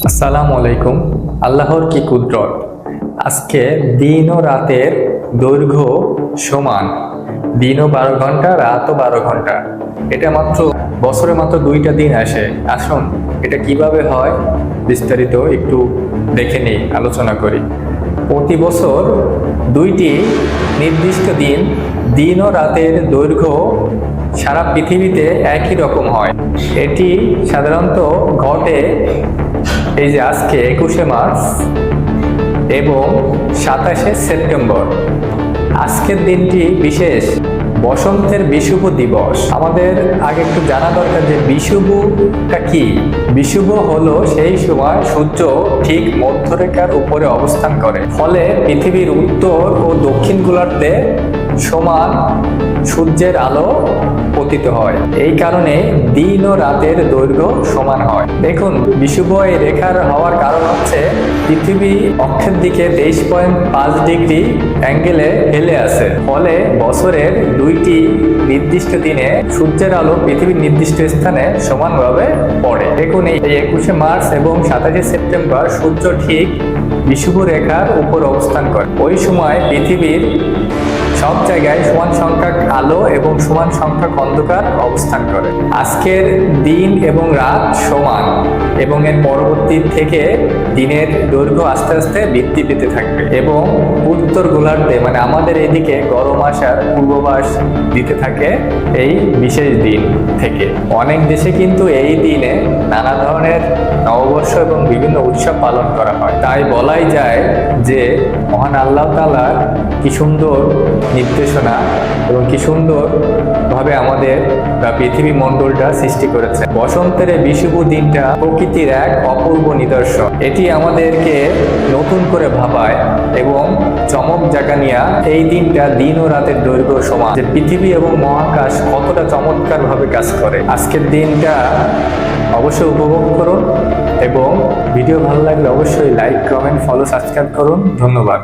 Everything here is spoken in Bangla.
আসসালামু আলাইকুম। আল্লাহর কি কুদরত! আজকে দিন ও রাতের দৈর্ঘ্য সমান। দিনও 12 ঘন্টা, রাতও 12 ঘন্টা। এটা মাত্র বছরে মাত্র 2টা দিন আসে। আসুন এটা কিভাবে হয় বিস্তারিত একটু দেখে নিই, আলোচনা করি। প্রতি বছর 2টি নির্দিষ্ট দিন, দিন ও রাতের দৈর্ঘ্য সারা পৃথিবীতে একই রকম হয়। এটি সাধারণত ঘটে এই যে আজকে 21শে মার্চ এবং 27শে সেপ্টেম্বর। আজকের দিনটি বিশেষ, বসন্তের বিষুব দিবস। আমাদের আগে একটু জানা দরকার যে বিষুবটা কি। বিষুব হলো সেই সময় সূর্য ঠিক মধ্যরেখার উপরে অবস্থান করে, ফলে পৃথিবীর উত্তর ও দক্ষিণ গোলার্ধে সমান সূর্যের আলো পতিত হয়। এই কারণে দিন ও রাতের দৈর্ঘ্য সমান হয়। দেখুন, বিষুব এই রেখার হওয়ার কারণ হচ্ছে পৃথিবী অক্ষের দিকে 23.5 ডিগ্রি অ্যাঙ্গেলে হেলে আছে, ফলে বছরের 2টি নির্দিষ্ট দিনে সূর্যের আলো পৃথিবীর নির্দিষ্ট স্থানে সমানভাবে পড়ে। দেখুন, এই 21শে মার্চ এবং 27শে সেপ্টেম্বর সূর্য ঠিক বিষুব রেখার উপর অবস্থান করে। ওই সময় পৃথিবীর সব জায়গায় সমান সংখ্যক আলো এবং সমান সংখ্যক অন্ধকার অবস্থান করে। আজকের দিন এবং রাত সমান এবং এর পরবর্তী থেকে দিনের দৈর্ঘ্য আস্তে আস্তে বৃদ্ধি পেতে থাকবে এবং উত্তর গোলার্ধে মানে আমাদের এদিকে গরম আসার পূর্বাভাস দিতে থাকে এই বিশেষ দিন থেকে। অনেক দেশে কিন্তু এই দিনে নানা ধরনের নববর্ষ এবং বিভিন্ন উৎসব পালন করা হয়। তাই বলাই যায় যে মহান আল্লাহ তাআলার কি সুন্দর নির্দেশনা এবং কি সুন্দর ভাবে আমাদের পৃথিবী মণ্ডলটা সৃষ্টি করেছে। বসন্তের এই বিষুব দিনটা প্রকৃতির এক অপূর্ব নিদর্শন। এটি আমাদেরকে নতুন করে ভাবায় এবং চমক জাগানিয়া এই দিনটা দিন ও রাতের দৈর্ঘ্য সমান, যে পৃথিবী এবং মহাকাশ কতটা চমৎকার ভাবে কাজ করে। আজকের দিনটা অবশ্যই উপভোগ করুন এবং ভিডিও ভালো লাগলে অবশ্যই লাইক, কমেন্ট, ফলো, সাবস্ক্রাইব করুন। ধন্যবাদ।